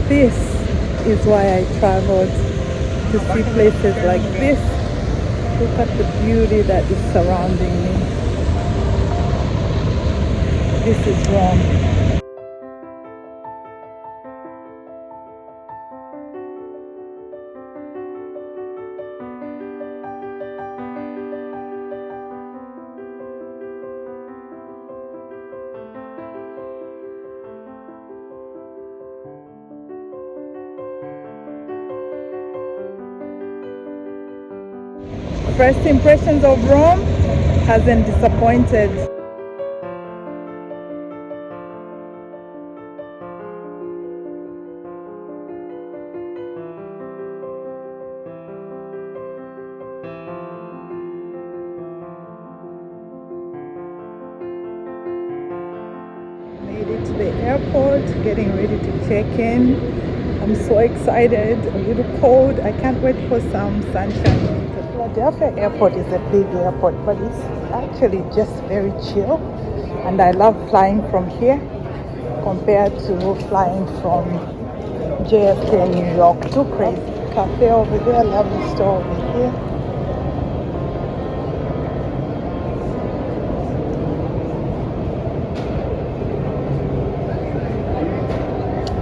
This is why I traveled, to see places like this. Look at the beauty that is surrounding me. This is Rome. First impressions of Rome hasn't disappointed. Made it to the airport, getting ready to check in. I'm so excited, a little cold. I can't wait for some sunshine. The Philadelphia airport is a big airport, but it's actually just very chill. And I love flying from here compared to flying from JFK, New York. Too crazy. Cafe over there, lovely store over here.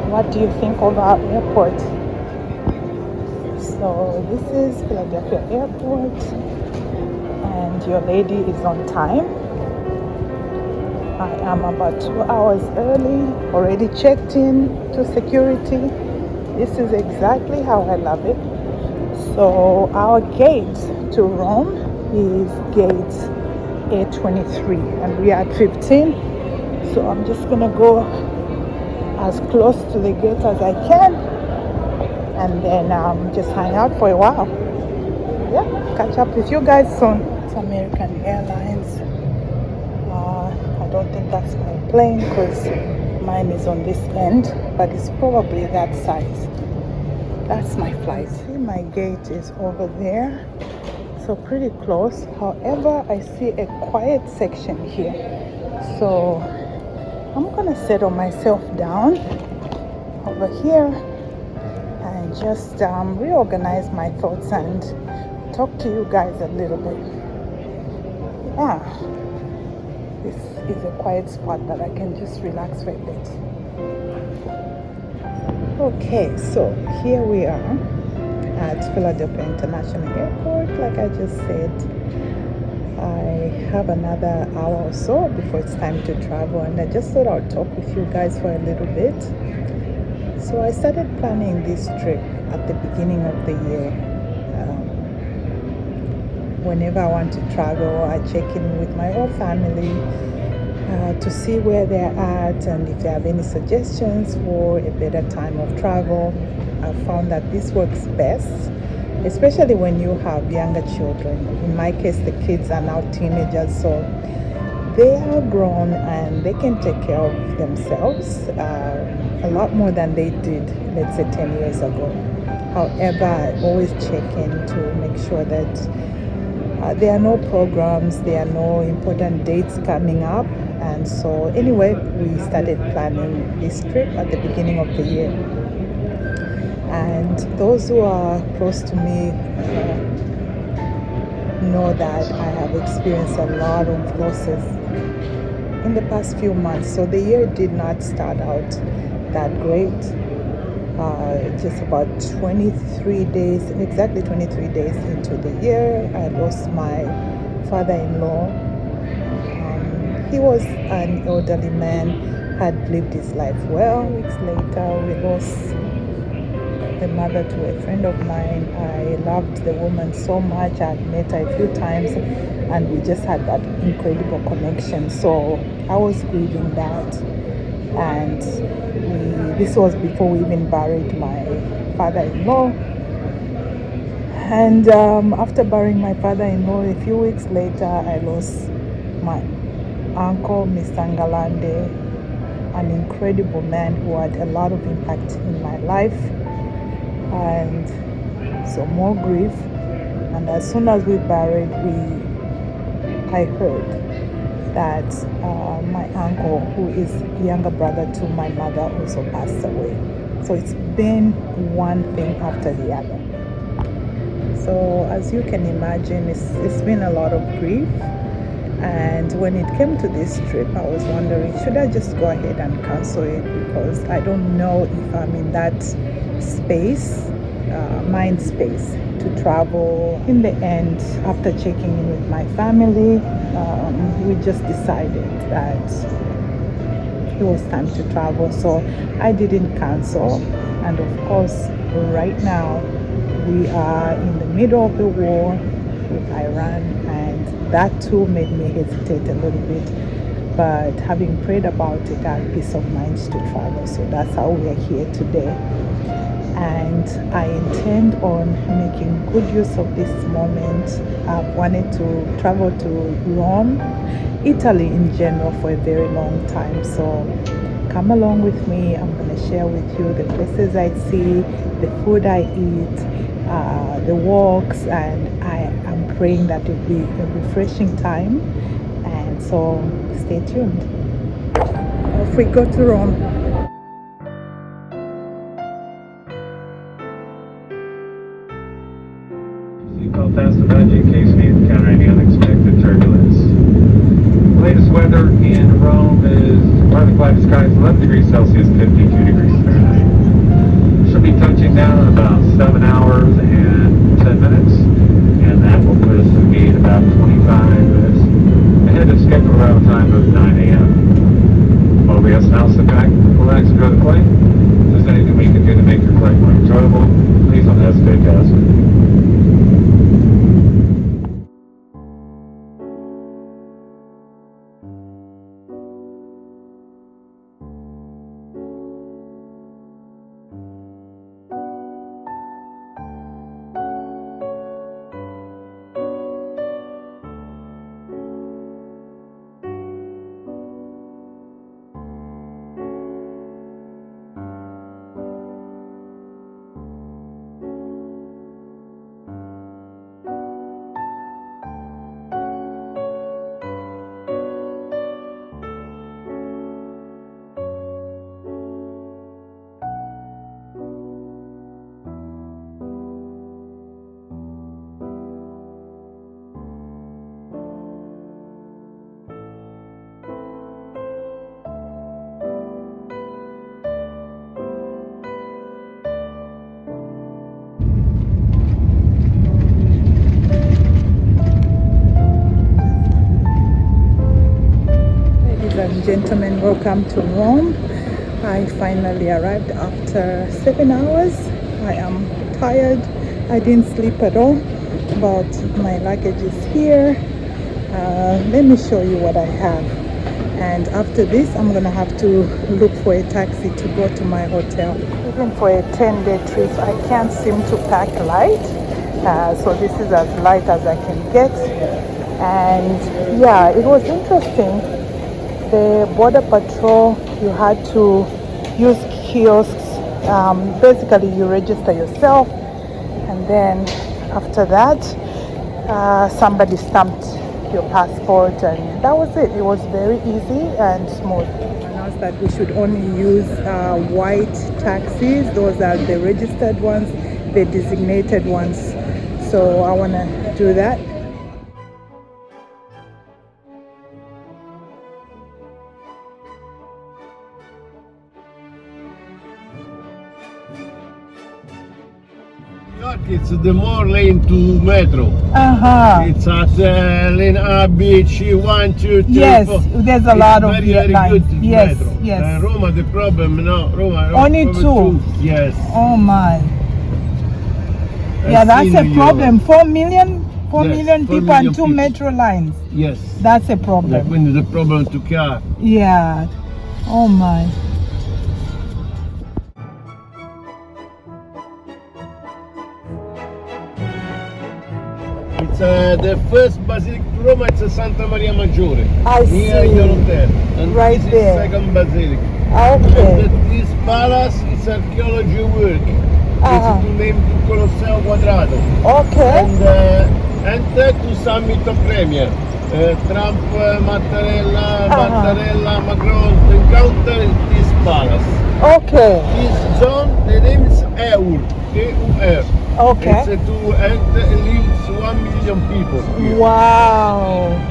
What do you think of our airport? So this is Philadelphia Airport, and your lady is on time. I am about 2 hours early, already checked in to security. This is exactly how I love it. So our gate to Rome is gate A23, and we are at 15. So I'm just gonna go as close to the gate as I can, and then just hang out for a while. Yeah, catch up with you guys soon. It's American Airlines. I don't think that's my plane because mine is on this end, but it's probably that size. That's my flight. See, my gate is over there, so pretty close. However, I see a quiet section here, so I'm gonna settle myself down over here and just reorganize my thoughts and talk to you guys a little bit. Yeah, this is a quiet spot that I can just relax for a bit. Okay, so here we are at Philadelphia International Airport. Like I just said, I have another hour or so before it's time to travel, and I just thought I'd talk with you guys for a little bit. So I started planning this trip at the beginning of the year. Whenever I want to travel, I check in with my whole family to see where they're at and if they have any suggestions for a better time of travel. I found that this works best, especially when you have younger children. In my case, the kids are now teenagers, so they are grown and they can take care of themselves a lot more than they did, let's say, 10 years ago. However, I always check in to make sure that there are no programs, there are no important dates coming up. And so anyway, we started planning this trip at the beginning of the year. And those who are close to me know that I have experienced a lot of losses in the past few months. So the year did not start out that great. Just about 23 days, exactly 23 days into the year, I lost my father-in-law. He was an elderly man, had lived his life well. Weeks later, we lost the mother to a friend of mine. I loved the woman so much. I had met her a few times, and we just had that incredible connection. So I was grieving that, and this was before we even buried my father-in-law. And after burying my father-in-law, a few weeks later, I lost my uncle, Mr. Ngalande, an incredible man who had a lot of impact in my life. And so more grief. And as soon as we buried, I heard that my uncle, who is younger brother to my mother, also passed away. So it's been one thing after the other. So as you can imagine, it's been a lot of grief. And when it came to this trip, I was wondering, should I just go ahead and cancel it? Because I don't know if I'm in that space, mind space, to travel. In the end, after checking in with my family, we just decided that it was time to travel. So I didn't cancel. And of course, right now, we are in the middle of the war with Iran, and that too made me hesitate a little bit. But having prayed about it, I had peace of mind to travel. So that's how we are here today. And I intend on making good use of this moment. I've wanted to travel to Rome, Italy in general, for a very long time. So come along with me. I'm going to share with you the places I see, the food I eat, the walks, and I am praying that it will be a refreshing time. And so stay tuned. Off we go to Rome. Seatbelt fastened behind you in case we encounter any unexpected turbulence. The latest weather in Rome is partly cloudy skies, 11 degrees Celsius, 52 degrees Fahrenheit. Should be touching down in about 7 hours and 10 minutes, and that will put us to the gate about 25 minutes ahead of scheduled arrival time of 9 a.m. While we have now sit back, relax, and enjoy the plane. If there's anything we can do to make your flight more enjoyable, please don't hesitate to ask. And gentlemen, welcome to Rome. I finally arrived after 7 hours. I am tired. I didn't sleep at all, but my luggage is here. Let me show you what I have. And after this, I'm gonna have to look for a taxi to go to my hotel. Even for a 10-day trip, I can't seem to pack light. So this is as light as I can get. And yeah, it was interesting. The border patrol, you had to use kiosks. Basically, you register yourself, and then after that, somebody stamped your passport, and that was it. It was very easy and smooth. Announced that we should only use white taxis. Those are the registered ones, the designated ones. So I want to do that. It's the more lane to metro. It's at lane A, B, C, 1, 2, 3, yes, 4. There's a lot of very lines. good Yes, metro. yes. Roma, the problem, no, Roma Only problem two. Yes. Oh my. I Yeah, that's a problem. 4 million, Yes, 4 million 4 people million and two people. metro lines. Yes. That's a problem. Quindi the problem to car. Yeah. Oh my. It's the first Basilica to Roma, it's a Santa Maria Maggiore. I near see. your hotel. And Right this there. is second Basilica. Okay. And this palace is archaeology work. It's to name to Colosseo Quadrato. Okay. And enter to summit of premier. Trump, Mattarella, Macron encounter this palace. Okay. This zone the name is Eur, E-U-R. Okay. It's to and lives 1 million people here. Wow.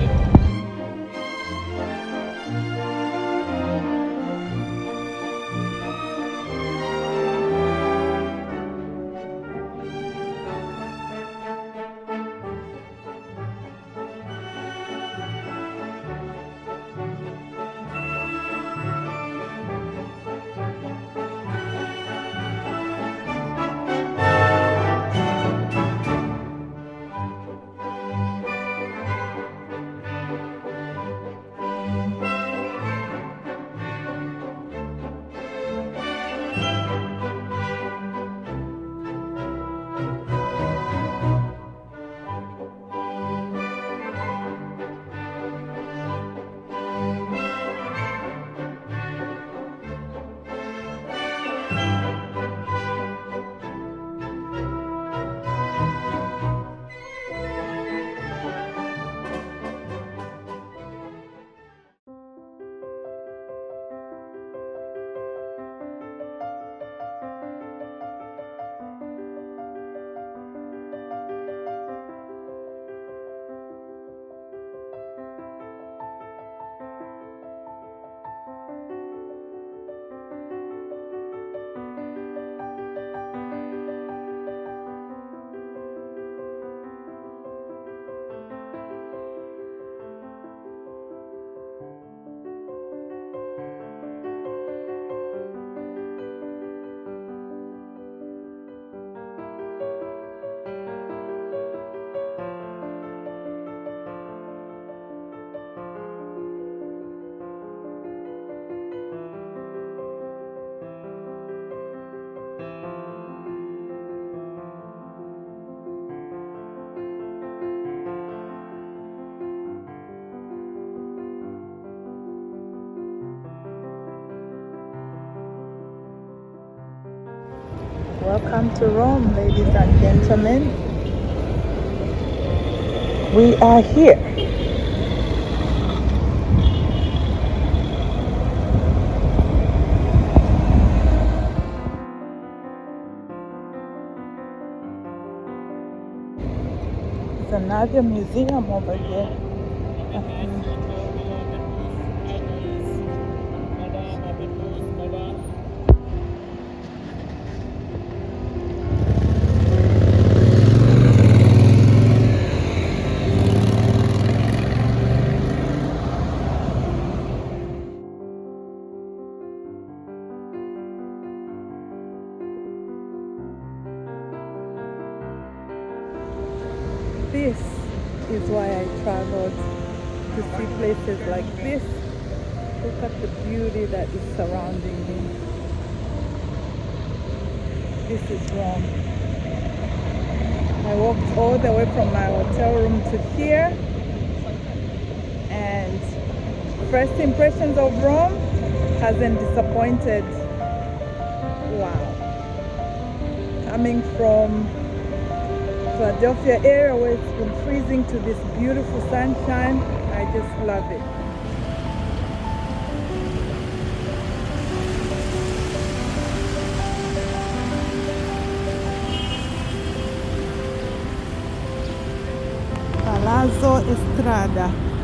Welcome to Rome, ladies and gentlemen. We are here. There's another museum over here. This is why I traveled, to see places like this. Look at the beauty that is surrounding me. This is Rome. I walked all the way from my hotel room to here, and first impressions of Rome hasn't disappointed. Wow. Coming from Philadelphia area where it's been freezing to this beautiful sunshine, I just love it. Palazzo Estrada.